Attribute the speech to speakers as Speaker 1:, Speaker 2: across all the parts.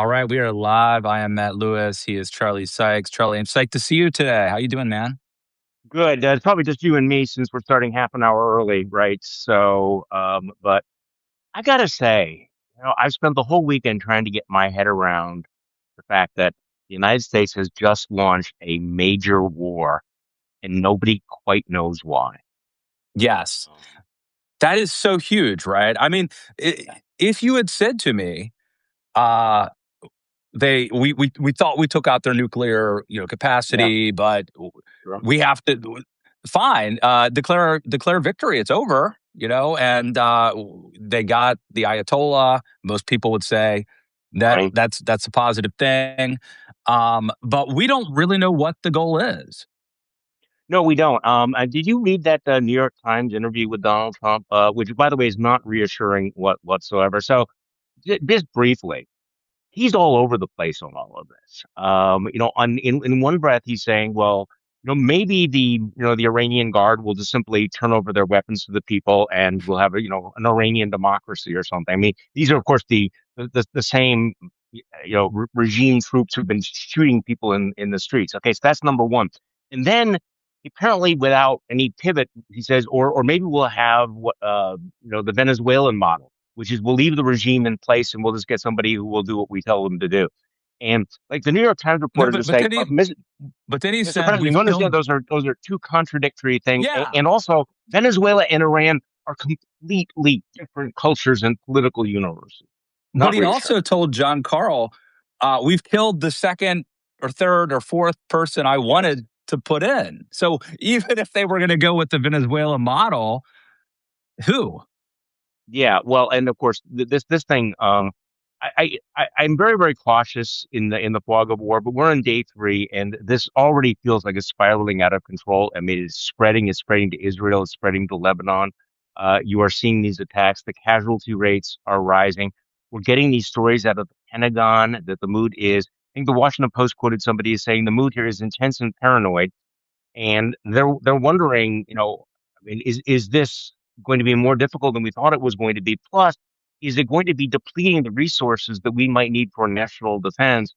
Speaker 1: All right, we are live. I am Matt Lewis. He is Charlie Sykes. Charlie, I'm psyched to see you today. How you doing, man?
Speaker 2: Good. It's probably just you and me since we're starting half an hour early, right? But I gotta say, I've spent the whole weekend trying to get my head around the fact that the United States has just launched a major war and nobody quite knows why.
Speaker 1: Yes,
Speaker 2: Um,
Speaker 1: that is so huge, right? I mean, if you had said to me, uh, we thought we took out their nuclear,
Speaker 2: yeah,
Speaker 1: capacity, but
Speaker 2: sure.
Speaker 1: we have to fine, declare victory. It's over, and they got the Ayatollah. Most people would say that
Speaker 2: Right.
Speaker 1: that's a positive thing, but we don't really know what the goal is.
Speaker 2: No, we don't. Did you read that New York Times interview with Donald Trump, which, by the way, is not reassuring whatsoever? So, just briefly. He's all over the place on all of this. In one breath, he's saying, well, maybe the Iranian Guard will just simply turn over their weapons to the people and we'll have an Iranian democracy or something. I mean, these are, of course, the same, regime troops who've been shooting people in the streets. Okay. So that's number one. And then apparently without any pivot, he says, or maybe we'll have the Venezuelan model, which is we'll leave the regime in place and we'll just get somebody who will do what we tell them to do. And like the New York Times
Speaker 1: No,
Speaker 2: reporters
Speaker 1: but
Speaker 2: are
Speaker 1: but
Speaker 2: saying,
Speaker 1: then he but then he
Speaker 2: Mr.
Speaker 1: said
Speaker 2: President,
Speaker 1: we've
Speaker 2: you understand
Speaker 1: killed.
Speaker 2: those are two contradictory things.
Speaker 1: Yeah,
Speaker 2: And also Venezuela and Iran are completely different cultures and political universes.
Speaker 1: but
Speaker 2: Not
Speaker 1: he
Speaker 2: reassuring.
Speaker 1: also told John Carl, we've killed the second or third or fourth person I wanted to put in. So even if they were going to go with the Venezuela model, who?
Speaker 2: Yeah, well, and of course this thing. I'm very very cautious in the fog of war, but we're in day three, and this already feels like it's spiraling out of control. I mean, it's spreading to Israel, it's spreading to Lebanon. You are seeing these attacks. The casualty rates are rising. We're getting these stories out of the Pentagon that the mood is. I think the Washington Post quoted somebody as saying the mood here is intense and paranoid, and they're wondering, I mean, is this going to be more difficult than we thought it was going to be? Plus, is it going to be depleting the resources that we might need for national defense?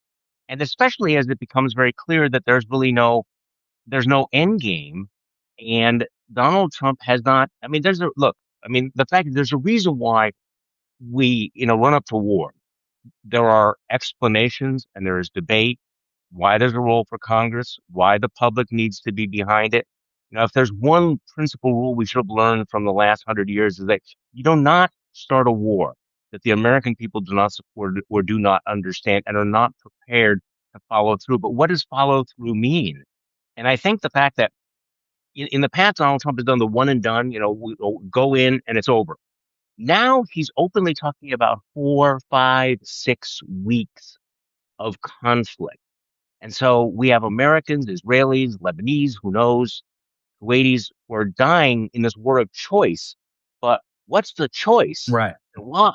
Speaker 2: And especially as it becomes very clear that there's no end game, and Donald Trump has not. I mean, there's a look. I mean, the fact that there's a reason why we, run up to war. There are explanations and there is debate why there's a role for Congress, why the public needs to be behind it. If there's one principal rule we should have learned from the last 100 years is that you do not start a war that the American people do not support or do not understand and are not prepared to follow through. But what does follow through mean? And I think the fact that in the past, Donald Trump has done the one and done, we go in and it's over. Now he's openly talking about 4, 5, 6 weeks of conflict. And so we have Americans, Israelis, Lebanese, who knows, Kuwaitis who are dying in this war of choice. But what's the choice
Speaker 1: Right.
Speaker 2: and why?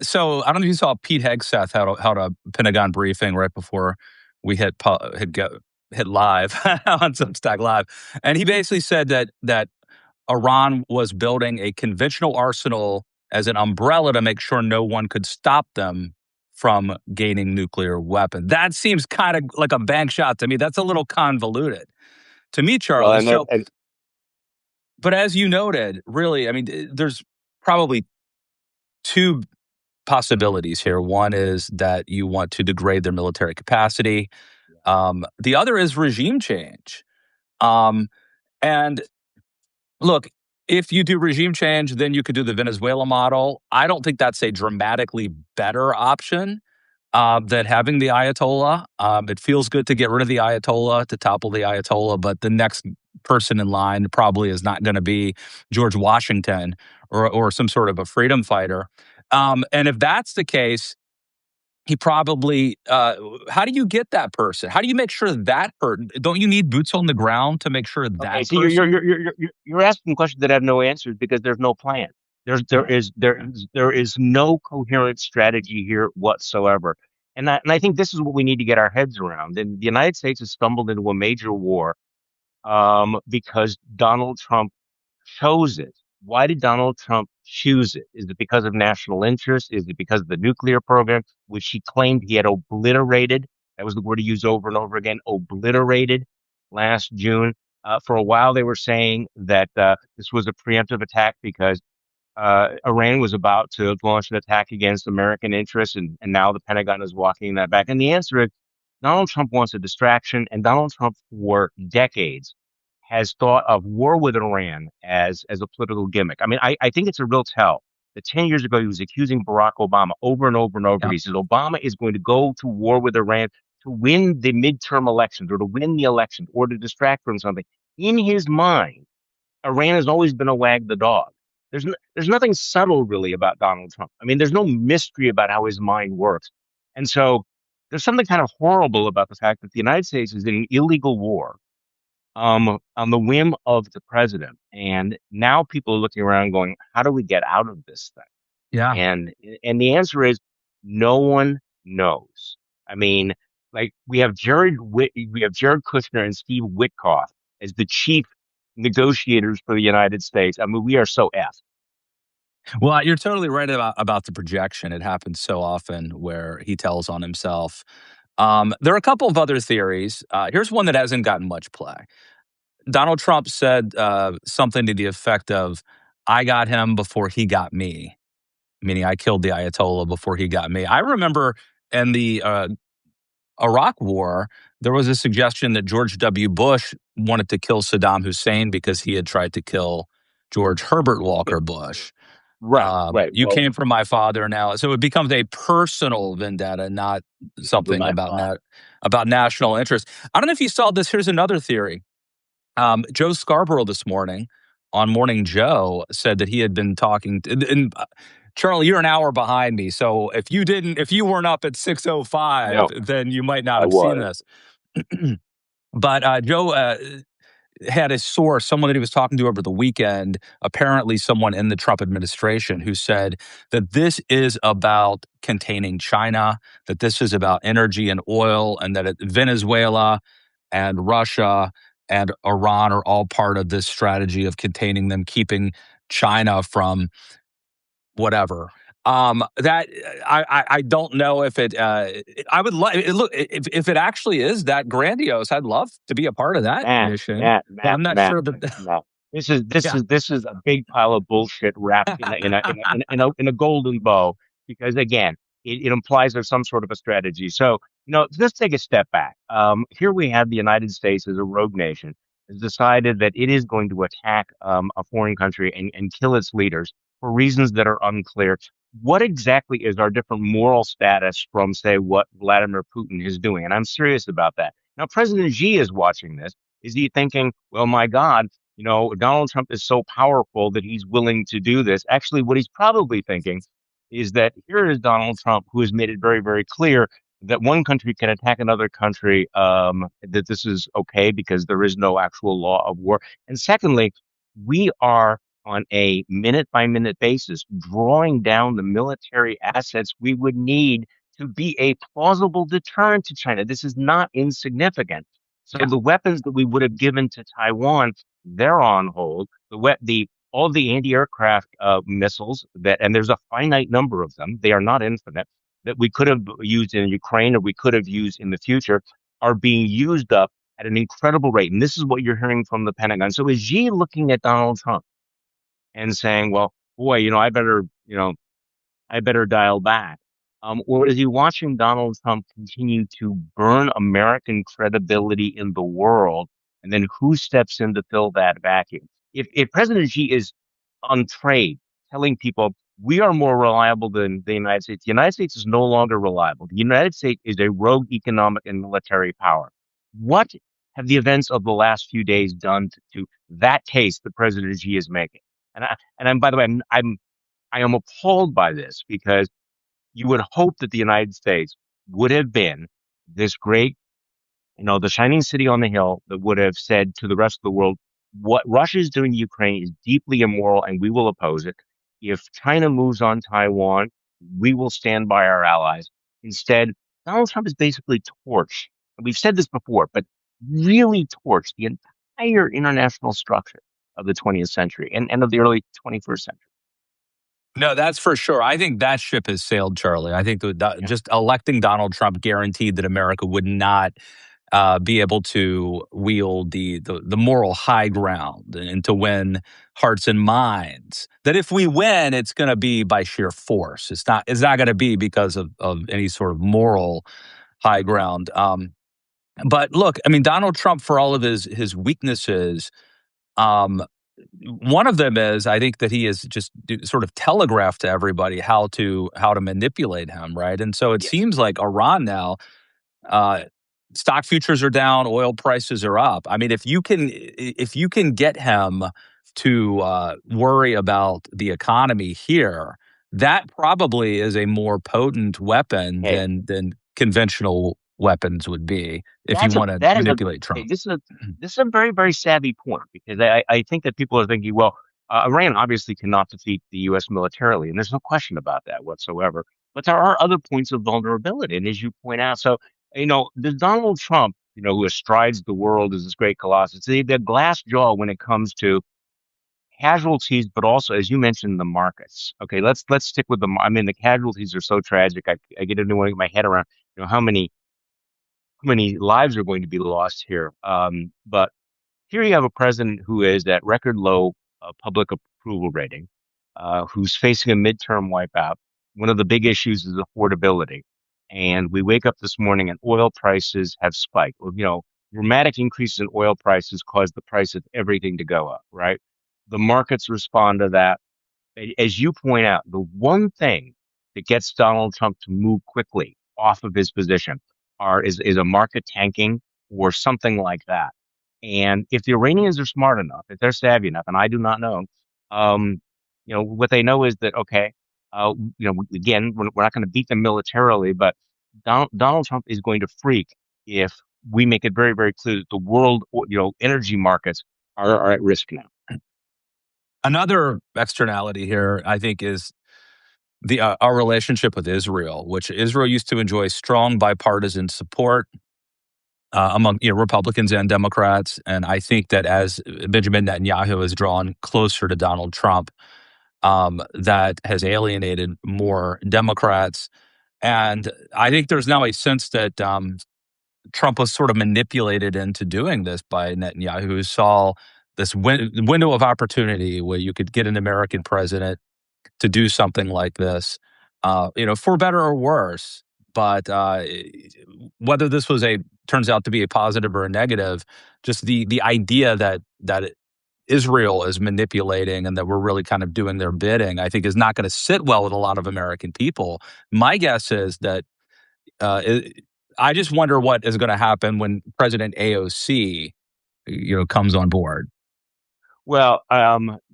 Speaker 1: So I don't know if you saw Pete Hegseth had a Pentagon briefing right before we hit live on Substack Live, and he basically said that Iran was building a conventional arsenal as an umbrella to make sure no one could stop them from gaining nuclear weapons. That seems kind of like a bank shot to me. That's a little convoluted to me,
Speaker 2: Well,
Speaker 1: Charlie.
Speaker 2: and they're
Speaker 1: So,
Speaker 2: and
Speaker 1: but as you noted, really, I mean, there's probably two possibilities here. One is that you want to degrade their military capacity. The other is regime change. Um, and look, if you do regime change, then you could do the Venezuela model. I don't think that's a dramatically better option than having the Ayatollah. It feels good to get rid of the Ayatollah, to topple the Ayatollah, but the next person in line probably is not going to be George Washington or some sort of a freedom fighter. And if that's the case, he probably. How do you get that person? How do you make sure that person? Don't you need boots on the ground to make sure
Speaker 2: okay,
Speaker 1: that
Speaker 2: so you're
Speaker 1: person?
Speaker 2: you're you're you're you're asking questions that have no answers because there's no plan. There is no coherent strategy here whatsoever. And I think this is what we need to get our heads around. And the United States has stumbled into a major war because Donald Trump chose it. Why did Donald Trump choose it? Is it because of national interest? Is it because of the nuclear program, which he claimed he had obliterated? That was the word he used over and over again, obliterated last June. For a while, they were saying that this was a preemptive attack because Iran was about to launch an attack against American interests, and now the Pentagon is walking that back. And the answer is Donald Trump wants a distraction, and Donald Trump, for decades, has thought of war with Iran as a political gimmick. I mean, I think it's a real tell that 10 years ago he was accusing Barack Obama over and over and over.
Speaker 1: Yeah.
Speaker 2: He says Obama is going to go to war with Iran to win the midterm elections or to win the elections or to distract from something. In his mind, Iran has always been a wag the dog. There's nothing subtle really about Donald Trump. I mean, there's no mystery about how his mind works. And so there's something kind of horrible about the fact that the United States is in an illegal war on the whim of the president. And now people are looking around going, how do we get out of this thing?
Speaker 1: Yeah.
Speaker 2: And the answer is no one knows. I mean, like we have Jared Kushner and Steve Witkoff as the chief negotiators for the United States. I mean, we are so effed.
Speaker 1: Well, you're totally right about the projection. It happens so often where he tells on himself. There are a couple of other theories. Here's one that hasn't gotten much play. Donald Trump said something to the effect of, I got him before he got me, meaning I killed the Ayatollah before he got me. I remember in the Iraq War, there was a suggestion that George W. Bush wanted to kill Saddam Hussein because he had tried to kill George Herbert Walker Bush.
Speaker 2: Right, right.
Speaker 1: You
Speaker 2: Well,
Speaker 1: came from my father now. So it becomes a personal vendetta, not
Speaker 2: with
Speaker 1: something
Speaker 2: my
Speaker 1: about
Speaker 2: father.
Speaker 1: about national interest. I don't know if you saw this. Here's another theory. Joe Scarborough this morning on Morning Joe said that he had been talking to, and Charlie, you're an hour behind me. So if you weren't up at 6:05,
Speaker 2: No,
Speaker 1: then you might not
Speaker 2: I
Speaker 1: have seen
Speaker 2: was.
Speaker 1: this. But Joe had a source, someone that he was talking to over the weekend, apparently someone in the Trump administration, who said that this is about containing China, that this is about energy and oil, and that Venezuela and Russia and Iran are all part of this strategy of containing them, keeping China from whatever. That I don't know if it. I would like look if it actually is that grandiose. I'd love to be a part of that mission, but I'm not sure that.
Speaker 2: No. This is this
Speaker 1: Yeah,
Speaker 2: is this is a big pile of bullshit wrapped in a golden bow because again, it implies there's some sort of a strategy. So, let's take a step back. Here we have the United States as a rogue nation has decided that it is going to attack a foreign country and kill its leaders for reasons that are unclear. What exactly is our different moral status from, say, what Vladimir Putin is doing? And I'm serious about that. Now, President Xi is watching this. Is he thinking, well, my God, Donald Trump is so powerful that he's willing to do this? Actually, what he's probably thinking is that here is Donald Trump, who has made it very, very clear that one country can attack another country, that this is okay because there is no actual law of war. And secondly, we are on a minute by minute basis drawing down the military assets we would need to be a plausible deterrent to China. This is not insignificant. So
Speaker 1: yeah,
Speaker 2: the weapons that we would have given to Taiwan, they're on hold. The all the anti-aircraft missiles and there's a finite number of them. They are not infinite that we could have used in Ukraine or we could have used in the future are being used up at an incredible rate. And this is what you're hearing from the Pentagon. So is Xi looking at Donald Trump and saying, well, boy, I better dial back? Or is he watching Donald Trump continue to burn American credibility in the world? And then who steps in to fill that vacuum? If President Xi is on trade telling people we are more reliable than the United States is no longer reliable. The United States is a rogue economic and military power. What have the events of the last few days done to that case that President Xi is making? And by the way, I am appalled by this because you would hope that the United States would have been this great, the shining city on the hill that would have said to the rest of the world, what Russia is doing to Ukraine is deeply immoral and we will oppose it. If China moves on Taiwan, we will stand by our allies. Instead, Donald Trump has basically torched, and we've said this before, but really torched the entire international structure. of the 20th century and of the early 21st century.
Speaker 1: No, that's for sure. I think that ship has sailed, Charlie. I think that
Speaker 2: Yeah.
Speaker 1: just electing Donald Trump guaranteed that America would not be able to wield the moral high ground and to win hearts and minds. That if we win, it's going to be by sheer force. It's not going to be because of any sort of moral high ground. But look, I mean, Donald Trump, for all of his weaknesses, um, one of them is I think that he has just sort of telegraphed to everybody how to manipulate him, right? And so it
Speaker 2: Yes.
Speaker 1: seems like Iran now, uh, stock futures are down, oil prices are up. I mean, if you can get him to worry about the economy here, that probably is a more potent weapon
Speaker 2: Hey,
Speaker 1: than conventional weapons would be if you
Speaker 2: that's a
Speaker 1: want to
Speaker 2: that is a
Speaker 1: manipulate
Speaker 2: hey,
Speaker 1: Trump.
Speaker 2: this is a very very savvy point because I think that people are thinking, well, Iran obviously cannot defeat the U.S. militarily, and there's no question about that whatsoever. But there are other points of vulnerability, and as you point out, so the Donald Trump, who astrides the world as this great colossus, the glass jaw when it comes to casualties, but also as you mentioned, the markets. Okay, let's stick with I mean, the casualties are so tragic. I get into my head around how many lives are going to be lost here. But here you have a president who is at record low public approval rating, who's facing a midterm wipeout. One of the big issues is affordability. And we wake up this morning and oil prices have spiked. Well, dramatic increases in oil prices cause the price of everything to go up, right? The markets respond to that. As you point out, the one thing that gets Donald Trump to move quickly off of his position is a market tanking or something like that. And if the Iranians are smart enough, if they're savvy enough, and I do not know, um, what they know is that okay, again, we're not going to beat them militarily, but Donald Trump is going to freak if we make it very, very clear that the world, energy markets are at risk now.
Speaker 1: Another externality here, I think, is the our relationship with Israel, which Israel used to enjoy strong bipartisan support among Republicans and Democrats, and I think that as Benjamin Netanyahu has drawn closer to Donald Trump, that has alienated more Democrats, and I think there's now a sense that Trump was sort of manipulated into doing this by Netanyahu, who saw this window of opportunity where you could get an American president to do something like this, for better or worse. But whether this turns out to be a positive or a negative, just the idea that Israel is manipulating and that we're really kind of doing their bidding, I think is not going to sit well with a lot of American people. My guess is that I just wonder what is going to happen when President AOC, comes on board.
Speaker 2: Well,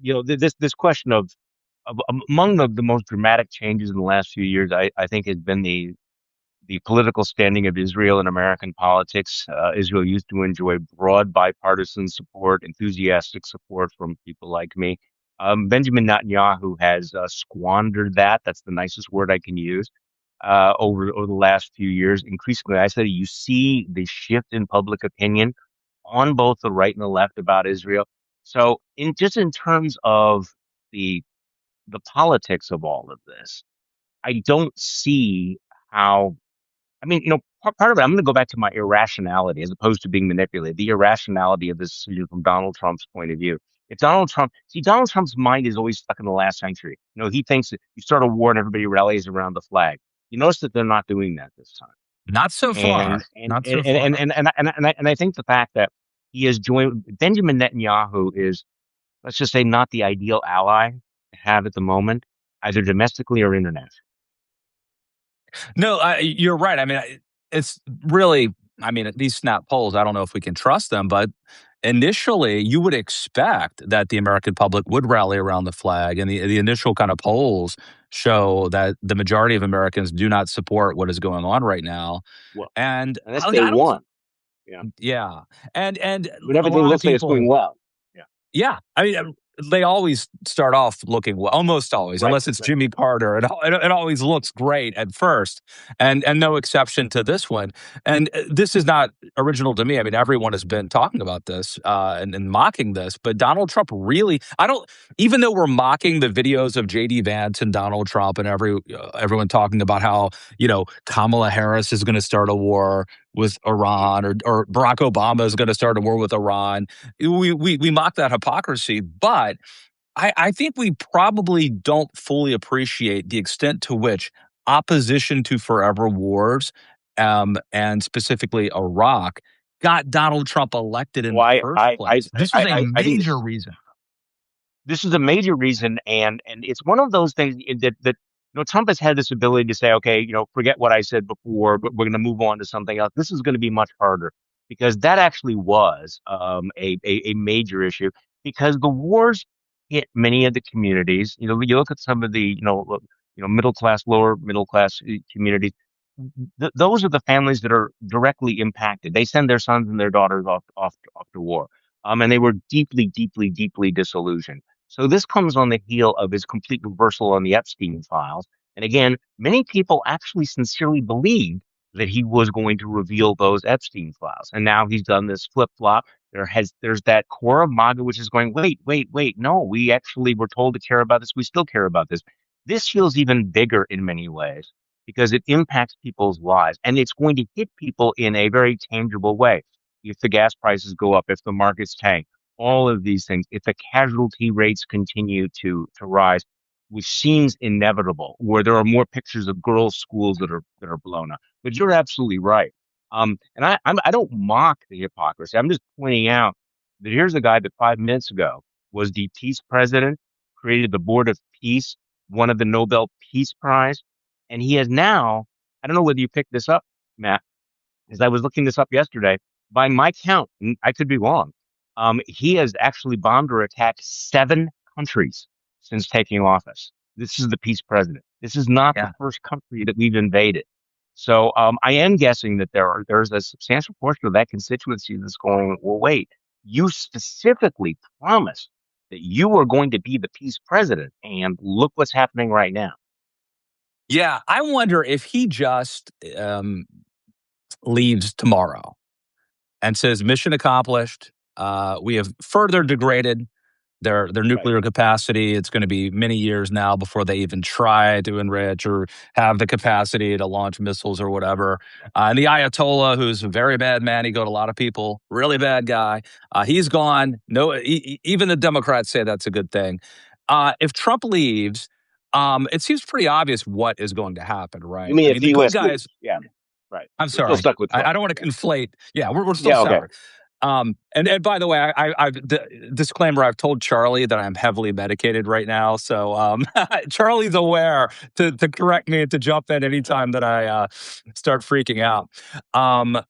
Speaker 2: this question of among the most dramatic changes in the last few years, I think has been the political standing of Israel in American politics. Israel used to enjoy broad bipartisan support, enthusiastic support from people like me. Benjamin Netanyahu has squandered that. That's the nicest word I can use. Over the last few years, increasingly, I said you see the shift in public opinion on both the right and the left about Israel. So, in terms of the the politics of all of this, I don't see how. I mean, part of it, I'm going to go back to my irrationality as opposed to being manipulated. The irrationality of this decision from Donald Trump's point of view. If Donald Trump's mind is always stuck in the last century. He thinks that you start a war and everybody rallies around the flag. You notice that they're not doing that this time.
Speaker 1: Not so
Speaker 2: And
Speaker 1: far.
Speaker 2: and
Speaker 1: Not
Speaker 2: and
Speaker 1: so
Speaker 2: and
Speaker 1: far.
Speaker 2: and and, and, and, I, and I think the fact that he has joined Benjamin Netanyahu is, let's just say, not the ideal ally to have at the moment, either domestically or internationally.
Speaker 1: No, you're right. I mean, it's really, I mean, these snap polls, I don't know if we can trust them, but initially you would expect that the American public would rally around the flag. And the initial kind of polls show that the majority of Americans do not support what is going on right now.
Speaker 2: Well,
Speaker 1: And
Speaker 2: and that's day
Speaker 1: I don't,
Speaker 2: one. Yeah.
Speaker 1: yeah. And
Speaker 2: When
Speaker 1: a
Speaker 2: everything
Speaker 1: lot of
Speaker 2: looks like it's going
Speaker 1: people,
Speaker 2: well. Yeah.
Speaker 1: yeah. I mean, they always start off looking well, almost always,
Speaker 2: Right,
Speaker 1: unless it's
Speaker 2: right.
Speaker 1: Jimmy Carter. It always looks great at first, and no exception to this one. And this is not original to me. I mean, everyone has been talking about this and mocking this, but Donald Trump really, I don't, even though we're mocking the videos of JD Vance and Donald Trump and everyone talking about how, Kamala Harris is going to start a war with Iran, or Barack Obama is going to start a war with Iran. We mock that hypocrisy, but I think we probably don't fully appreciate the extent to which opposition to forever wars, and specifically Iraq, got Donald Trump elected in
Speaker 2: Well,
Speaker 1: the first place. This was a
Speaker 2: I think
Speaker 1: major reason.
Speaker 2: this is a major reason, and it's one of those things that Trump has had this ability to say, okay, forget what I said before, but we're going to move on to something else. This is going to be much harder because that actually was a major issue because the wars hit many of the communities. You look at some of the middle class, lower middle class communities. Those are the families that are directly impacted. They send their sons and their daughters off to war, and they were deeply, deeply, deeply disillusioned. So this comes on the heel of his complete reversal on the Epstein files. And again, many people actually sincerely believed that he was going to reveal those Epstein files. And now he's done this flip flop. There's that core of MAGA which is going, wait, wait, wait. No, we actually were told to care about this. We still care about this. This feels even bigger in many ways because it impacts people's lives and it's going to hit people in a very tangible way. If the gas prices go up, if the markets tank, all of these things, if the casualty rates continue to rise, which seems inevitable, where there are more pictures of girls' schools that are blown up. But you're absolutely right. And I don't mock the hypocrisy. I'm just pointing out that here's a guy that 5 minutes ago was the peace president, created the board of peace, won of the Nobel Peace Prize, and he has now. I don't know whether you picked this up, Matt, as I was looking this up yesterday. By my count, and I could be wrong, he has actually bombed or attacked 7 countries since taking office. This is the peace president. This is not the
Speaker 1: Yeah.
Speaker 2: first country that we've invaded. So I am guessing that there's a substantial portion of that constituency that's going, well, wait, you specifically promised that you were going to be the peace president, and look what's happening right now.
Speaker 1: Yeah, I wonder if he just leaves tomorrow and says, "Mission accomplished. We have further degraded their
Speaker 2: Right.
Speaker 1: nuclear capacity. It's going to be many years now before they even try to enrich or have the capacity to launch missiles or whatever." And the Ayatollah, who's a very bad man, he got a lot of people, really bad guy. He's gone. No, even the Democrats say that's a good thing. If Trump leaves, it seems pretty obvious what is going to happen,
Speaker 2: You
Speaker 1: right?
Speaker 2: mean
Speaker 1: I
Speaker 2: if
Speaker 1: mean,
Speaker 2: the
Speaker 1: the good
Speaker 2: U.S. leaves?
Speaker 1: guys.
Speaker 2: Yeah. Right.
Speaker 1: I'm
Speaker 2: We're still
Speaker 1: sorry.
Speaker 2: stuck with
Speaker 1: I
Speaker 2: Trump.
Speaker 1: don't want to
Speaker 2: Yeah.
Speaker 1: conflate. Yeah, we're still
Speaker 2: Yeah. Okay.
Speaker 1: separate. And by the way, I've disclaimer. I've told Charlie that I'm heavily medicated right now, so Charlie's aware to correct me and to jump in anytime that I start freaking out. Um,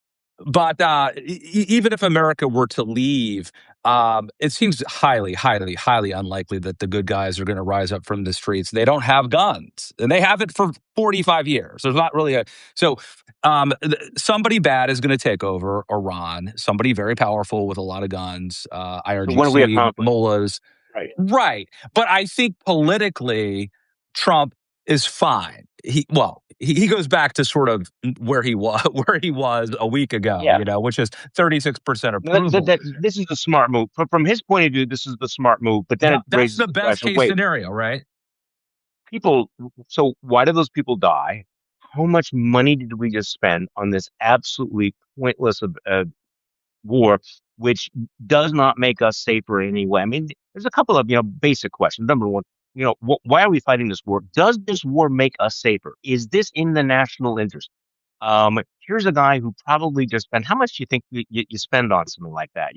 Speaker 1: but even if America were to leave, it seems highly, highly, highly unlikely that the good guys are going to rise up from the streets. They don't have guns, and they haven't for 45 years. There's not really a so somebody bad is going to take over Iran. Somebody very powerful with a lot of guns,
Speaker 2: So when we
Speaker 1: IRGC,
Speaker 2: accomplish?
Speaker 1: mullahs,
Speaker 2: Right.
Speaker 1: right? But I think politically, Trump is fine. He goes back to sort of where he was where he was a week ago,
Speaker 2: Yeah.
Speaker 1: which is 36%
Speaker 2: No,
Speaker 1: approval.
Speaker 2: this is the smart move. From his point of view, this is the smart move. But then it
Speaker 1: That's
Speaker 2: raises
Speaker 1: the
Speaker 2: the
Speaker 1: best
Speaker 2: question:
Speaker 1: case
Speaker 2: wait,
Speaker 1: scenario, right?
Speaker 2: people. So why did those people die? How much money did we just spend on this absolutely pointless war, which does not make us safer in any way? I mean, there's a couple of basic questions. Number one, why are we fighting this war? Does this war make us safer? Is this in the national interest? Here's a guy who probably just spent. How much do you think you spend on something like that?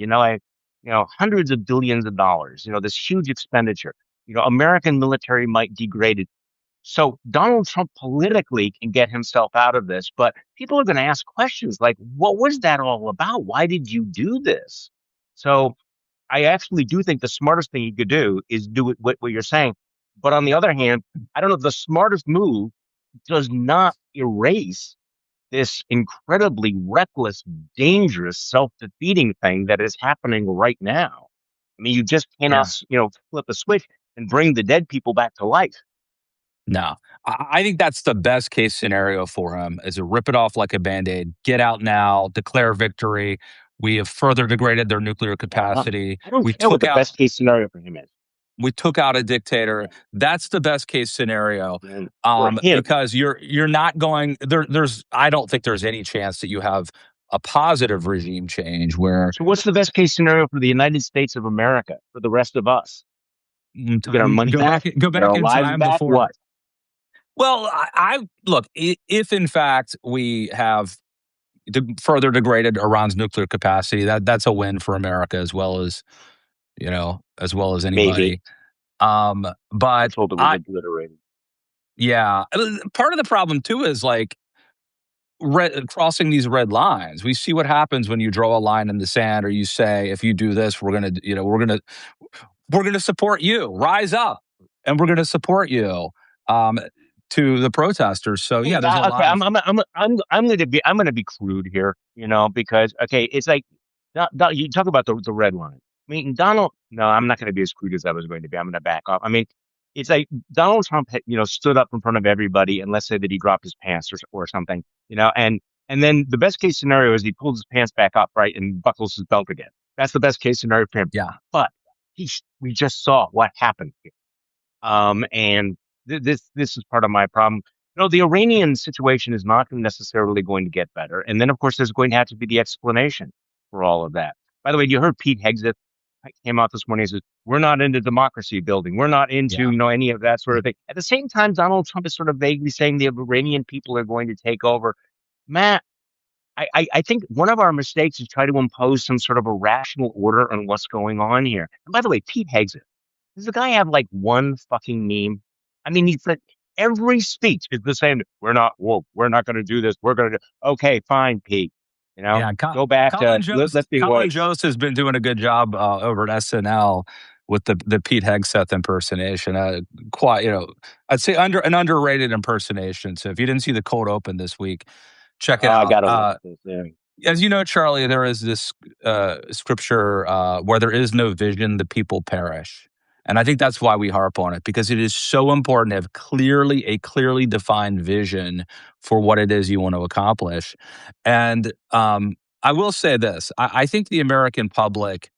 Speaker 2: Hundreds of billions of dollars. This huge expenditure. American military might degrade it. So Donald Trump politically can get himself out of this, but people are going to ask questions like, "What was that all about? Why did you do this?" So I actually do think the smartest thing you could do is do it what you're saying. But on the other hand, I don't know. The smartest move does not erase this incredibly reckless, dangerous, self-defeating thing that is happening right now. I mean, you just cannot,
Speaker 1: Yeah.
Speaker 2: flip a switch and bring the dead people back to life.
Speaker 1: No. I think that's the best case scenario for him is to rip it off like a Band-Aid, get out now, declare victory. We have further degraded their nuclear capacity.
Speaker 2: I don't care what the best case scenario for him is.
Speaker 1: We took out a dictator.
Speaker 2: Yeah.
Speaker 1: That's the best case scenario.
Speaker 2: And for him.
Speaker 1: Because you're not going there's I don't think there's any chance that you have a positive regime change where
Speaker 2: So what's the best case scenario for the United States of America, for the rest of us? We get our
Speaker 1: time
Speaker 2: money back,
Speaker 1: go
Speaker 2: get
Speaker 1: back
Speaker 2: our
Speaker 1: in
Speaker 2: lives
Speaker 1: time
Speaker 2: back.
Speaker 1: before.
Speaker 2: What?
Speaker 1: Well, I look, if in fact we have further degraded Iran's nuclear capacity, that's a win for America as well as
Speaker 2: Maybe.
Speaker 1: anybody. But
Speaker 2: Let's hope it was
Speaker 1: I
Speaker 2: obliterated.
Speaker 1: yeah, part of the problem too is like crossing these red lines. We see what happens when you draw a line in the sand, or you say, if you do this, we're gonna support you. Rise up, and we're gonna support you. Um, to the protesters. So yeah, there's a
Speaker 2: Okay,
Speaker 1: lot of
Speaker 2: I'm going to be crude here, because okay, it's like you talk about the red line. I mean, Donald. No, I'm not going to be as crude as I was going to be. I'm going to back off. I mean, it's like Donald Trump, stood up in front of everybody, and let's say that he dropped his pants or something, and then the best case scenario is he pulls his pants back up, right, and buckles his belt again. That's the best case scenario for him.
Speaker 1: yeah,
Speaker 2: But we just saw what happened here. And this is part of my problem. The Iranian situation is not necessarily going to get better. And then, of course, there's going to have to be the explanation for all of that. By the way, you heard Pete Hegseth came out this morning and says, we're not into democracy building. We're not into,
Speaker 1: yeah,
Speaker 2: any of that sort of thing. At the same time, Donald Trump is sort of vaguely saying the Iranian people are going to take over. Matt, I think one of our mistakes is try to impose some sort of a rational order on what's going on here. And by the way, Pete Hegseth, does the guy have like one fucking meme? I mean, he's like every speech is the same. We're not woke. We're not going to do this. We're going to do. Okay, fine, Pete.
Speaker 1: yeah.
Speaker 2: Go back to let's be
Speaker 1: Colin
Speaker 2: white.
Speaker 1: Jost has been doing a good job over at SNL with the Pete Hegseth impersonation. Quite, I'd say an underrated impersonation. So if you didn't see the cold open this week, check
Speaker 2: Oh,
Speaker 1: it
Speaker 2: I
Speaker 1: out.
Speaker 2: gotta watch this. Yeah.
Speaker 1: As you know, Charlie, there is this scripture where there is no vision, the people perish. And I think that's why we harp on it, because it is so important to have a clearly defined vision for what it is you want to accomplish. And I will say this, I think the American public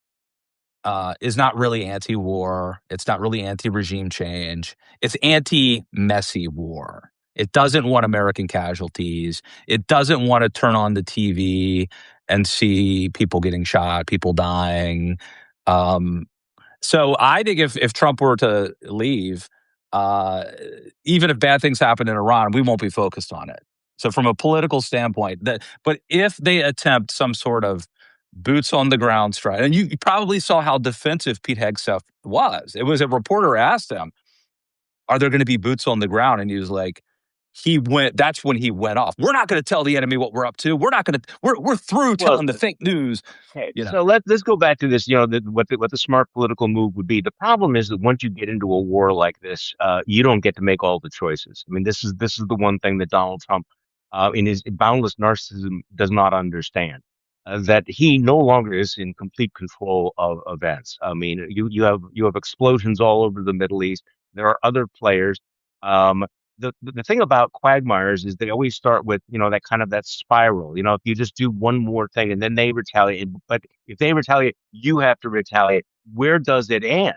Speaker 1: is not really anti-war. It's not really anti-regime change. It's anti-messy war. It doesn't want American casualties. It doesn't want to turn on the TV and see people getting shot, people dying. Um, so I think if Trump were to leave, uh, even if bad things happen in Iran, we won't be focused on it. So from a political standpoint, but if they attempt some sort of boots on the ground strike, and you probably saw how defensive Pete Hegseth was. It was a reporter asked him, "Are there going to be boots on the ground?" And he was like, "He went." That's when he went off. We're not going to tell the enemy what we're up to. We're not going to. We're through
Speaker 2: Well,
Speaker 1: telling the fake news.
Speaker 2: okay,
Speaker 1: You know.
Speaker 2: so let's go back to this. What the smart political move would be. The problem is that once you get into a war like this, you don't get to make all the choices. I mean, this is the one thing that Donald Trump, in his boundless narcissism, does not understand. That he no longer is in complete control of events. I mean, you have explosions all over the Middle East. There are other players. Um, the thing about quagmires is they always start with that kind of that spiral. If you just do one more thing and then they retaliate, but if they retaliate, you have to retaliate. Where does it end?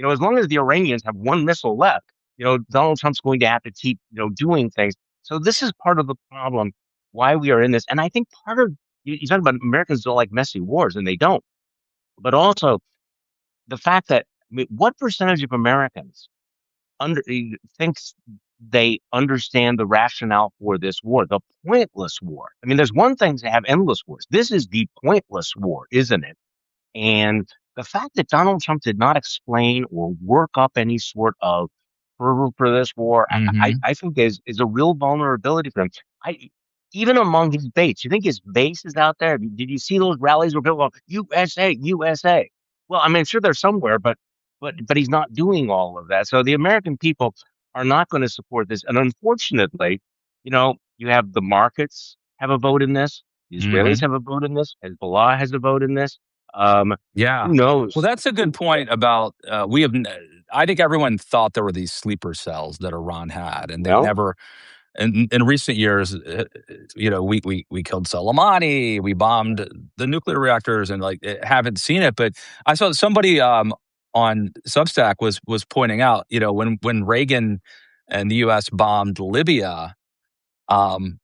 Speaker 2: As long as the Iranians have one missile left, Donald Trump's going to have to keep doing things. So this is part of the problem why we are in this. And I think part of you talk about Americans don't like messy wars, and they don't. But also the fact that I mean, what percentage of Americans thinks they understand the rationale for this war, the pointless war. I mean, there's one thing to have endless wars. This is the pointless war, isn't it? And the fact that Donald Trump did not explain or work up any sort of fervor for this war,
Speaker 1: Mm-hmm.
Speaker 2: I think is a real vulnerability for him. I even among his base, you think his base is out there? Did you see those rallies where people go USA, USA? Well, I mean, sure they're somewhere, but he's not doing all of that. So the American people are not going to support this. And unfortunately, you have the markets have a vote in this. The Israelis
Speaker 1: Mm-hmm.
Speaker 2: have a vote in this. Hezbollah has a vote in this.
Speaker 1: Yeah.
Speaker 2: Who
Speaker 1: Well,
Speaker 2: knows?
Speaker 1: that's a good point about we have. I think everyone thought there were these sleeper cells that Iran had, and they've
Speaker 2: Well,
Speaker 1: never. In recent years, we killed Soleimani, we bombed the nuclear reactors, and like haven't seen it. But I saw somebody on Substack was pointing out, when Reagan and the U.S. bombed Libya, um,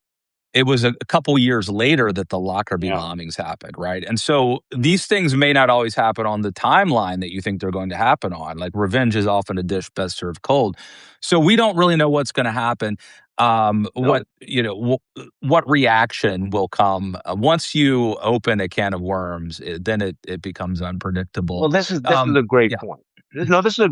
Speaker 1: it was a couple years later that the Lockerbie
Speaker 2: yeah.
Speaker 1: bombings happened, right? And so these things may not always happen on the timeline that you think they're going to happen on. Like revenge is often a dish best served cold. So we don't really know what's going to happen.
Speaker 2: No.
Speaker 1: What reaction will come once you open a can of worms? Then it becomes unpredictable.
Speaker 2: Well, this is a great
Speaker 1: Yeah,
Speaker 2: point. No, this is a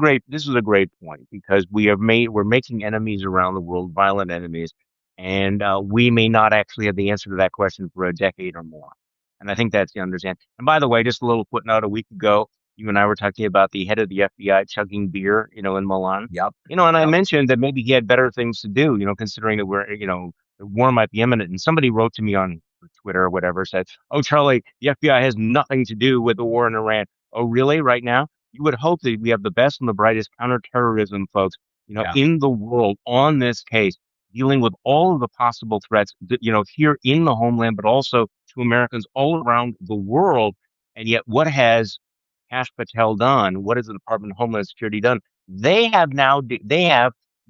Speaker 2: great point because we're making enemies around the world, violent enemies, and we may not actually have the answer to that question for a decade or more. And I think that's the understand. And by the way, just a little footnote: a week ago, you and I were talking about the head of the FBI chugging beer, in Milan.
Speaker 1: yep,
Speaker 2: And I
Speaker 1: yep,
Speaker 2: mentioned that maybe he had better things to do, considering that the war might be imminent. And somebody wrote to me on Twitter or whatever, said, "Oh, Charlie, the FBI has nothing to do with the war in Iran." Oh, really? Right now? You would hope that we have the best and the brightest counterterrorism folks,
Speaker 1: yeah,
Speaker 2: in the world on this case, dealing with all of the possible threats, here in the homeland, but also to Americans all around the world. And yet, what has Kash Patel done? What has the Department of Homeland Security done? They have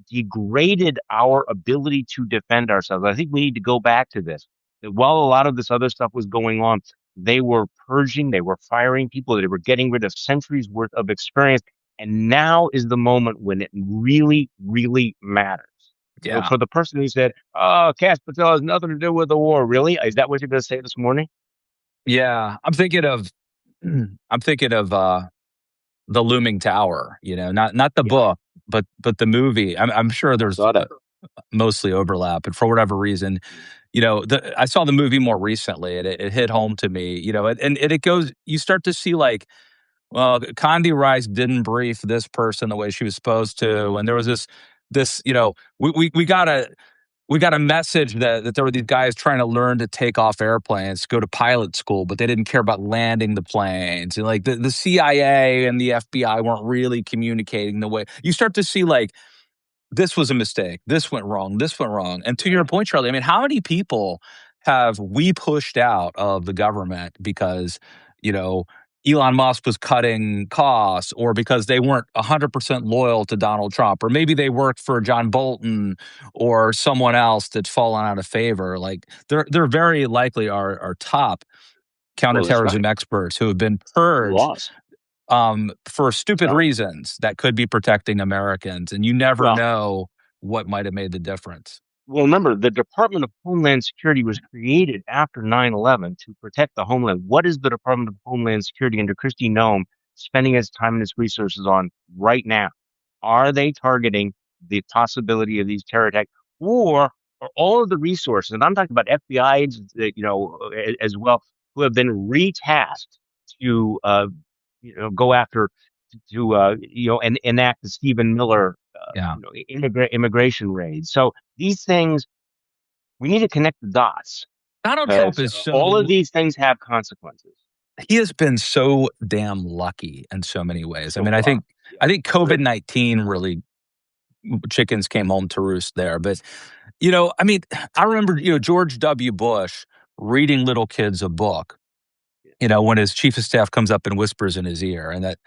Speaker 2: degraded our ability to defend ourselves. I think we need to go back to this. That while a lot of this other stuff was going on, they were purging, they were firing people, they were getting rid of centuries worth of experience. And now is the moment when it really, really matters. So
Speaker 1: yeah,
Speaker 2: for the person who said, "Oh, Cash Patel has nothing to do with the war," really? Is that what you're going to say this morning?
Speaker 1: yeah. I'm thinking of the Looming Tower, not the
Speaker 2: Yeah,
Speaker 1: book, but the movie. I'm sure
Speaker 2: I
Speaker 1: there's
Speaker 2: saw that.
Speaker 1: mostly overlap, but for whatever reason, I saw the movie more recently, and it hit home to me. And it goes. You start to see like, well, Condi Rice didn't brief this person the way she was supposed to, and there was this. We got a message that there were these guys trying to learn to take off airplanes, go to pilot school, but they didn't care about landing the planes. And like the CIA and the FBI weren't really communicating the way you start to see like this was a mistake. This went wrong. This went wrong. And to your
Speaker 2: Yeah.
Speaker 1: point, Charlie, I mean, how many people have we pushed out of the government because, you know, Elon Musk was cutting costs or because they weren't 100% loyal to Donald Trump, or maybe they worked for John Bolton or someone else that's fallen out of favor. Like they're very likely our top
Speaker 2: Well, that's
Speaker 1: counterterrorism
Speaker 2: right.
Speaker 1: experts who have been
Speaker 2: We
Speaker 1: purged
Speaker 2: lost.
Speaker 1: for stupid
Speaker 2: Yeah.
Speaker 1: reasons that could be protecting Americans, and you never
Speaker 2: Well,
Speaker 1: know what might have made the difference.
Speaker 2: Well, remember, the Department of Homeland Security was created after 9/11 to protect the homeland. What is the Department of Homeland Security under Kristi Noem spending its time and its resources on right now? Are they targeting the possibility of these terror attacks, or are all of the resources, and I'm talking about FBI agents, as well, who have been retasked to, go after and enact the Stephen Miller,
Speaker 1: Yeah.
Speaker 2: immigration raids. So these things, we need to connect the dots
Speaker 1: Donald Trump
Speaker 2: because
Speaker 1: is
Speaker 2: all of
Speaker 1: so
Speaker 2: these things have consequences.
Speaker 1: he has been so damn lucky in so many ways. I
Speaker 2: So
Speaker 1: mean, I
Speaker 2: far.
Speaker 1: think
Speaker 2: Yeah.
Speaker 1: I think COVID-19 really chickens came home to roost there. But, I mean, I remember, George W. Bush reading little kids a book, when his chief of staff comes up and whispers in his ear, and that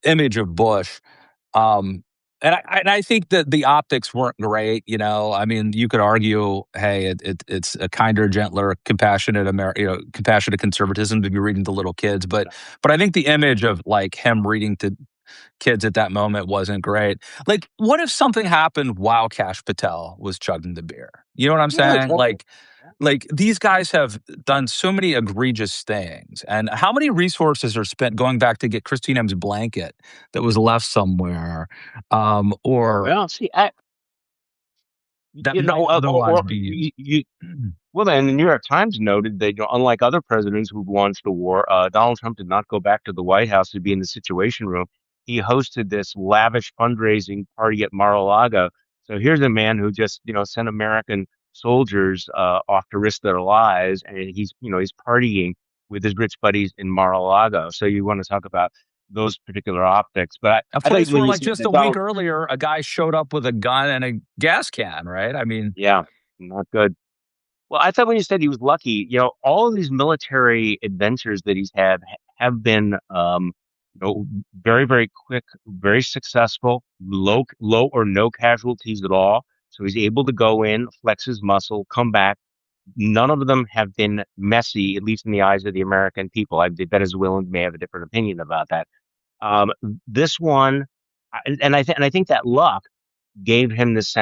Speaker 1: image of Bush. Um, and I think that the optics weren't great. I mean, you could argue, hey, it's a kinder, gentler, compassionate conservatism to be reading to little kids. But I think the image of like him reading to kids at that moment wasn't great. Like, what if something happened while Cash Patel was chugging the beer? You know what I'm
Speaker 2: Yeah,
Speaker 1: saying?
Speaker 2: exactly. Yeah.
Speaker 1: Like these guys have done so many egregious things, and how many resources are spent going back to get Christina's blanket that was left somewhere, or
Speaker 2: Well, see,
Speaker 1: that might otherwise
Speaker 2: or
Speaker 1: be used.
Speaker 2: well, then the New York Times noted that, unlike other presidents who've launched a war, Donald Trump did not go back to the White House to be in the Situation Room. He hosted this lavish fundraising party at Mar-a-Lago. So here's a man who just, sent American soldiers off to risk their lives, and he's partying with his rich buddies in Mar-a-Lago. So you want to talk about those particular optics. But
Speaker 1: A
Speaker 2: I think
Speaker 1: place
Speaker 2: when
Speaker 1: where,
Speaker 2: you
Speaker 1: like,
Speaker 2: said
Speaker 1: just
Speaker 2: that
Speaker 1: a week
Speaker 2: Donald,
Speaker 1: earlier, a guy showed up with a gun and a gas can, right? I mean,
Speaker 2: yeah, not good. Well, I thought when you said he was lucky, all of these military adventures that he's had have been, very, very quick, very successful, low or no casualties at all. So he's able to go in, flex his muscle, come back. None of them have been messy, at least in the eyes of the American people. The Venezuelans may have a different opinion about that. Um, this one, and I think that luck gave him this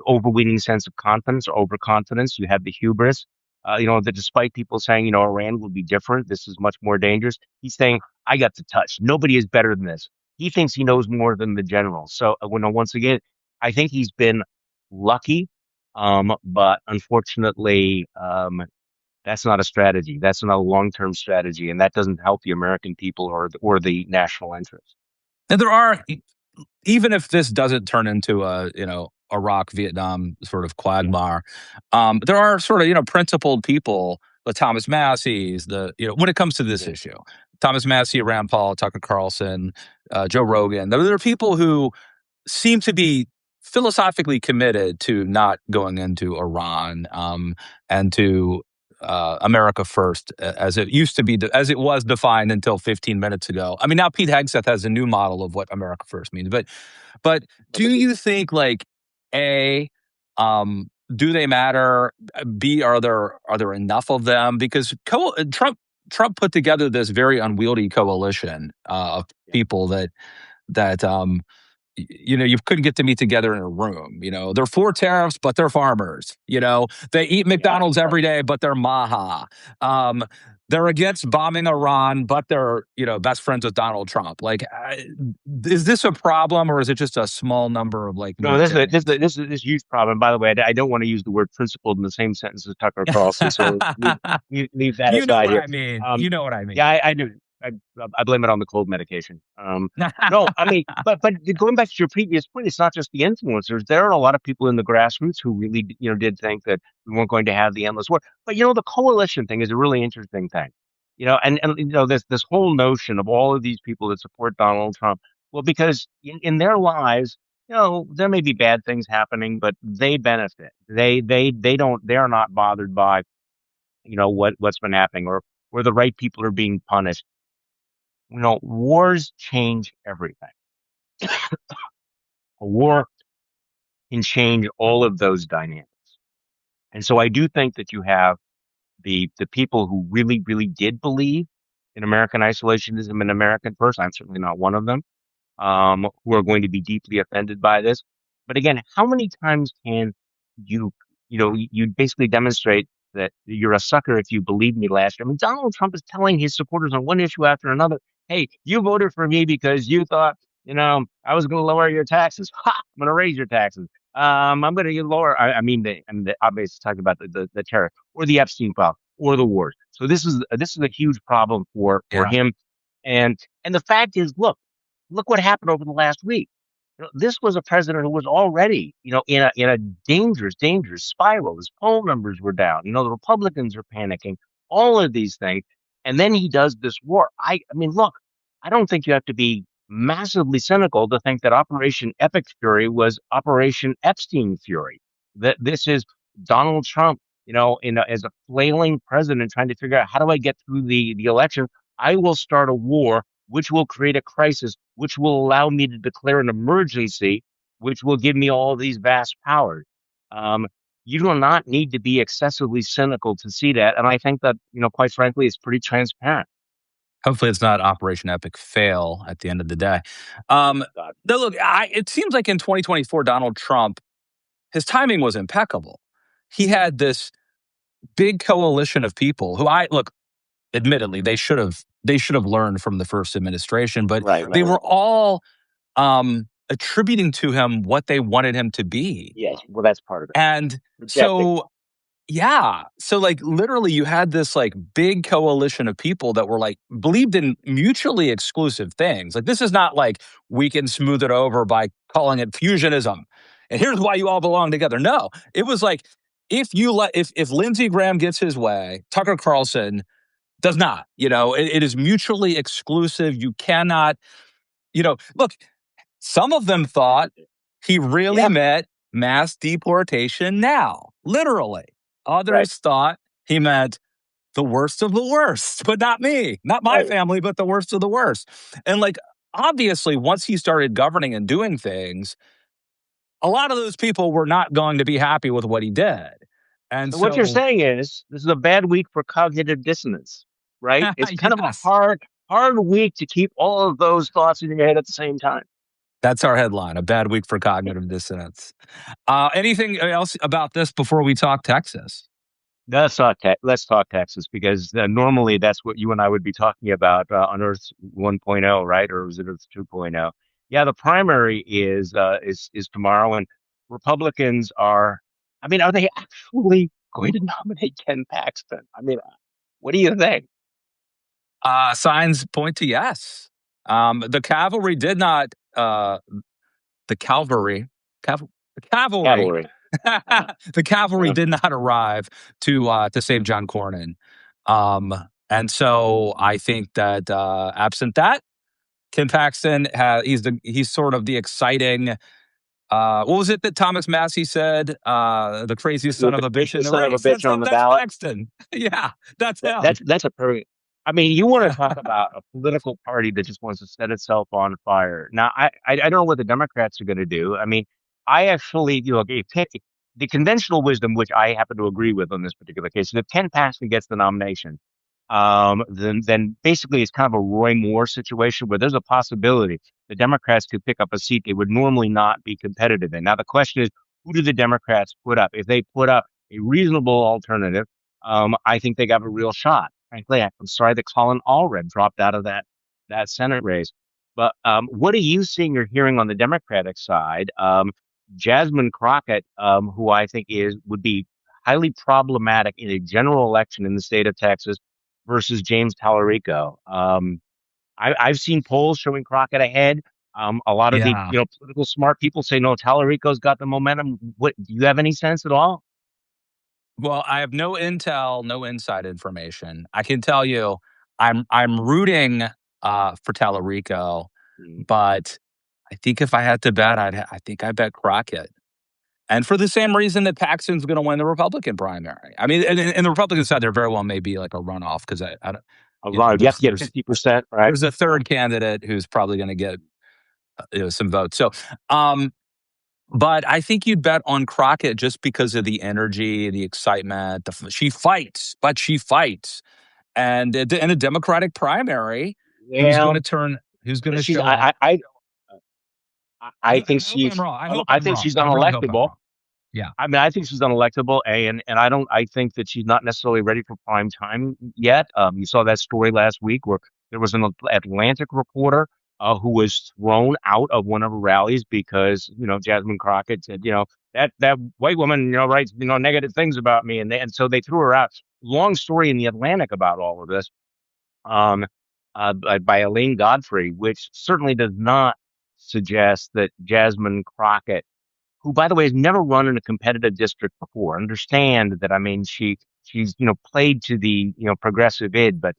Speaker 2: overweening sense of confidence or overconfidence. You have the hubris, that despite people saying, Iran will be different, this is much more dangerous. He's saying, I got the touch. Nobody is better than this. He thinks he knows more than the general. So once again, I think he's been lucky, but unfortunately, that's not a strategy. That's not a long-term strategy, and that doesn't help the American people or the national interest.
Speaker 1: and there are, even if this doesn't turn into a, Iraq, Vietnam sort of
Speaker 2: Yeah,
Speaker 1: quagmire, there are sort of, principled people, the Thomas Masseys, when it comes to this
Speaker 2: yeah,
Speaker 1: issue, Thomas Massey, Rand Paul, Tucker Carlson, Joe Rogan. There are people who seem to be philosophically committed to not going into Iran, and to America first, as it used to be, as it was defined until 15 minutes ago. I mean, now Pete Hegseth has a new model of what America first means. But do you think, like, A, do they matter? B, are there enough of them? Because Trump put together this very unwieldy coalition of
Speaker 2: yeah.
Speaker 1: people that you couldn't get to meet together in a room. They're for tariffs, but they're farmers. They eat
Speaker 2: Yeah,
Speaker 1: McDonald's
Speaker 2: right.
Speaker 1: every day, but they're Maha. Um, they're against bombing Iran, but they're best friends with Donald Trump. Like, is this a problem, or is it just a small number of, like,
Speaker 2: No, this is a, this is a,
Speaker 1: libertarians?
Speaker 2: this is this huge problem. By the way, I don't want to use the word principled in the same sentence as Tucker Carlson, so leave that
Speaker 1: You know
Speaker 2: aside
Speaker 1: what
Speaker 2: here.
Speaker 1: I mean.
Speaker 2: Um,
Speaker 1: You know what I mean.
Speaker 2: yeah, I do. I, I blame it on the cold medication. No, I mean, but going back to your previous point, it's not just the influencers. There are a lot of people in the grassroots who really, did think that we weren't going to have the endless war. But the coalition thing is a really interesting thing. And this whole notion of all of these people that support Donald Trump. Well, because in their lives, there may be bad things happening, but they benefit. They are not bothered by, what's been happening or where the right people are being punished. Wars change everything. A war can change all of those dynamics. And so I do think that you have the people who really, really did believe in American isolationism and American first. I'm certainly not one of them, who are going to be deeply offended by this. But again, how many times can you, you basically demonstrate that you're a sucker if you believe me last year? I mean, Donald Trump is telling his supporters on one issue after another, hey, you voted for me because you thought, I was going to lower your taxes. Ha! I'm going to raise your taxes. I'm going to lower. I mean, obviously talking about the tariff or the Epstein file or the wars. So this is a huge problem for
Speaker 1: Yeah.
Speaker 2: him. And the fact is, look what happened over the last week. This was a president who was already, in a dangerous spiral. His poll numbers were down. The Republicans are panicking. All of these things, and then he does this war. I mean, look, I don't think you have to be massively cynical to think that Operation Epic Fury was Operation Epstein Fury. That this is Donald Trump, as a flailing president trying to figure out how do I get through the election. I will start a war which will create a crisis, which will allow me to declare an emergency, which will give me all these vast powers. Um, you do not need to be excessively cynical to see that. And I think that, quite frankly, it's pretty transparent.
Speaker 1: Hopefully, it's not Operation Epic Fail at the end of the day.
Speaker 2: God.
Speaker 1: No, look, it seems like in 2024, Donald Trump, his timing was impeccable. He had this big coalition of people who, admittedly, they should have learned from the first administration, but
Speaker 2: Right,
Speaker 1: they
Speaker 2: right.
Speaker 1: were all attributing to him what they wanted him to be.
Speaker 2: Yes. Well, that's part of it.
Speaker 1: And
Speaker 2: Projecting.
Speaker 1: so, yeah. So, like, literally, you had this, like, big coalition of people that were, like, believed in mutually exclusive things. Like, this is not like we can smooth it over by calling it fusionism. And here's why you all belong together. No, it was like, if Lindsey Graham gets his way, Tucker Carlson Does not. It is mutually exclusive. You cannot, look, some of them thought he really
Speaker 2: Yeah,
Speaker 1: meant mass deportation now, literally.
Speaker 2: right,
Speaker 1: Others thought he meant the worst of the worst, but not me, not my
Speaker 2: right.
Speaker 1: family, but the worst of the worst. And like, obviously, once he started governing and doing things, a lot of those people were not going to be happy with what he did. And
Speaker 2: So what you're
Speaker 1: so,
Speaker 2: saying is this is a bad week for cognitive dissonance, right? It's kind of a
Speaker 1: yes,
Speaker 2: hard week to keep all of those thoughts in your head at the same time.
Speaker 1: that's our headline, a bad week for cognitive dissonance. Anything else about this before we talk Texas?
Speaker 2: Let's talk Texas because normally that's what you and I would be talking about on Earth 1.0, right? Or is it Earth 2.0? Yeah, the primary is tomorrow, and Republicans are. I mean, are they actually going to nominate Ken Paxton? I mean, what do you think?
Speaker 1: Signs point to yes. The cavalry did not. The cavalry, the cavalry,
Speaker 2: Cavalry.
Speaker 1: the cavalry
Speaker 2: Yeah.
Speaker 1: did not arrive to save John Cornyn. Um, and so I think that absent that, Ken Paxton he's sort of the exciting. What was it that Thomas Massey said? The craziest son of a bitch in
Speaker 2: The
Speaker 1: the
Speaker 2: son of a
Speaker 1: race.
Speaker 2: bitch on the
Speaker 1: That's
Speaker 2: ballot.
Speaker 1: Paxton. Yeah, that's
Speaker 2: That,
Speaker 1: him.
Speaker 2: that's a perfect. I mean, you want to talk about a political party that just wants to set itself on fire. Now, I don't know what the Democrats are going to do. I mean, I actually, the conventional wisdom, which I happen to agree with on this particular case, is if Ken Paxton gets the nomination, then basically it's kind of a Roy Moore situation where there's a possibility the Democrats could pick up a seat they would normally not be competitive in. Now, the question is, who do the Democrats put up? If they put up a reasonable alternative, I think they got a real shot. Frankly, I'm sorry that Colin Allred dropped out of that Senate race. But what are you seeing or hearing on the Democratic side? Jasmine Crockett, who I think would be highly problematic in a general election in the state of Texas versus James Tallarico. I've seen polls showing Crockett ahead. A lot of the
Speaker 1: Yeah.
Speaker 2: political smart people say no, Tallarico's got the momentum. What do you have any sense at all?
Speaker 1: Well, I have no intel, no inside information. I can tell you, I'm rooting for Tallarico,
Speaker 2: Hmm.
Speaker 1: but I think if I had to bet, I think I bet Crockett, and for the same reason that Paxton's going to win the Republican primary. I mean, and the Republican side, there very well may be like a runoff because I don't,
Speaker 2: You have to get 50%, right?
Speaker 1: there's a third candidate who's probably going to get some votes. So, um, but I think you'd bet on Crockett just because of the energy, the excitement. She fights, but she fights. And in a Democratic primary, who's going to
Speaker 2: Well,
Speaker 1: turn? Who's going to
Speaker 2: she's
Speaker 1: show up?
Speaker 2: I think
Speaker 1: I hope I'm wrong.
Speaker 2: I think she's
Speaker 1: I really hope I'm
Speaker 2: unelectable.
Speaker 1: wrong. Yeah.
Speaker 2: I mean, I think she's unelectable, and I think that she's not necessarily ready for prime time yet. You saw that story last week where there was an Atlantic reporter who was thrown out of one of her rallies because Jasmine Crockett said that white woman writes negative things about me, and so they threw her out. Long story in the Atlantic about all of this, um, by Elaine Godfrey, which certainly does not suggest that Jasmine Crockett, who, by the way, has never run in a competitive district before. Understand that, I mean, she's played to the progressive id, but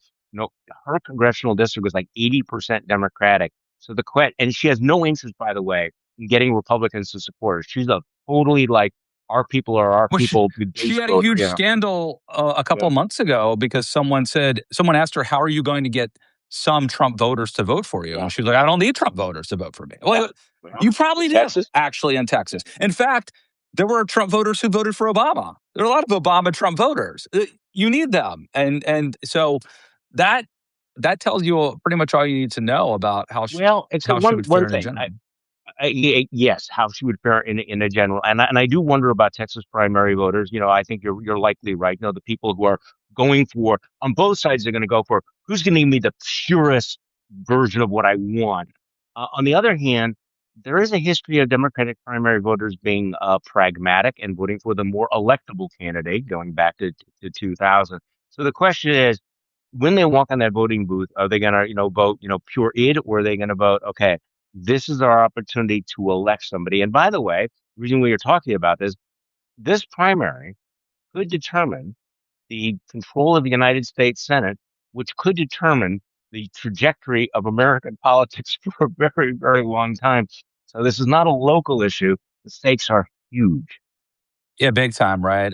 Speaker 2: her congressional district was like 80% Democratic. So and she has no interest, by the way, in getting Republicans to support her. She's a totally like our people are our
Speaker 1: Well,
Speaker 2: people, good
Speaker 1: she
Speaker 2: base
Speaker 1: had a
Speaker 2: voter.
Speaker 1: huge
Speaker 2: Yeah,
Speaker 1: scandal a couple
Speaker 2: yeah,
Speaker 1: months ago because someone asked her, "How are you going to get some Trump voters to vote for you?"
Speaker 2: yeah,
Speaker 1: And she's like, "I don't need Trump voters to vote for me."
Speaker 2: yeah.
Speaker 1: Well,
Speaker 2: Well,
Speaker 1: you
Speaker 2: in
Speaker 1: probably do
Speaker 2: Texas,
Speaker 1: actually in Texas. In fact, there were Trump voters who voted for Obama. There are a lot of Obama Trump voters. You need them, and so that that tells you pretty much all you need to know about
Speaker 2: well, except
Speaker 1: how she
Speaker 2: one
Speaker 1: would
Speaker 2: one
Speaker 1: fare in a
Speaker 2: thing.
Speaker 1: general.
Speaker 2: Yes, how she would fare in a general, and I do wonder about Texas primary voters. I think you're likely right. The people who are going for on both sides are going to go for who's going to give me the purest version of what I want. On the other hand, there is a history of Democratic primary voters being pragmatic and voting for the more electable candidate, going back to 2000. So the question is, when they walk on that voting booth, are they going to, vote, pure id, or are they going to vote, okay, this is our opportunity to elect somebody? And by the way, the reason we are talking about this primary could determine the control of the United States Senate which could determine the trajectory of American politics for a very, very long time. So this is not a local issue. The stakes are huge.
Speaker 1: Yeah, big time, right?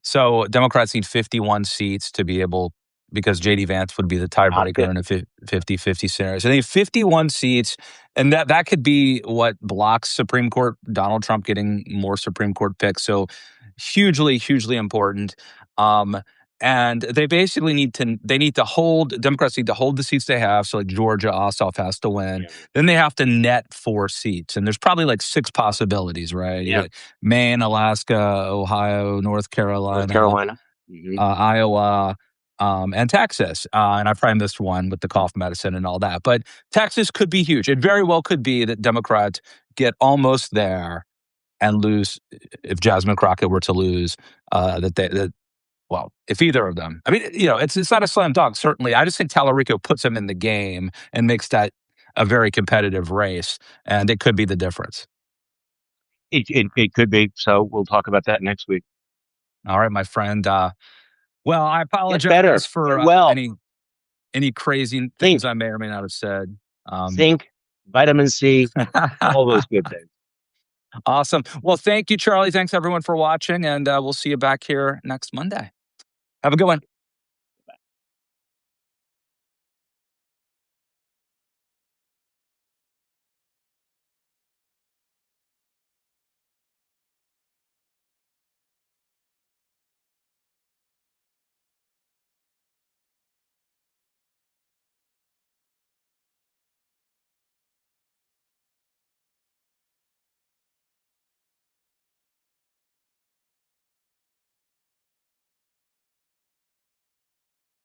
Speaker 1: So Democrats need 51 seats to be able, because JD Vance would be the
Speaker 2: Not
Speaker 1: tiebreaker in a
Speaker 2: 50.
Speaker 1: 50-50 scenario. So they need 51 seats, and that could be what blocks Supreme Court, Donald Trump getting more Supreme Court picks. So hugely, hugely important. Um, and they basically need to hold, Democrats need to hold the seats they have. So like Georgia, Ossoff has to win.
Speaker 2: Yeah.
Speaker 1: Then they have to net 4 seats. And there's probably like six possibilities, right? You
Speaker 2: Yeah.
Speaker 1: got Maine, Alaska, Ohio, North
Speaker 2: North
Speaker 1: Carolina,
Speaker 2: Carolina. Hmm.
Speaker 1: Iowa, and Texas. And I probably missed one with the cough medicine and all that. But Texas could be huge. It very well could be that Democrats get almost there and lose, if Jasmine Crockett were to lose, well, if either of them. I mean, it's not a slam dunk, certainly. I just think Tallarico puts them in the game and makes that a very competitive race, and it could be the difference.
Speaker 2: It could be. So we'll talk about that next week.
Speaker 1: All right, my friend. Well, I
Speaker 2: Get better.
Speaker 1: apologize
Speaker 2: Get
Speaker 1: for
Speaker 2: well.
Speaker 1: any crazy things
Speaker 2: Think,
Speaker 1: I may or may not have said.
Speaker 2: zinc, vitamin C, all those good things.
Speaker 1: Awesome. Well, thank you, Charlie. Thanks everyone for watching, and we'll see you back here next Monday. Have a good one.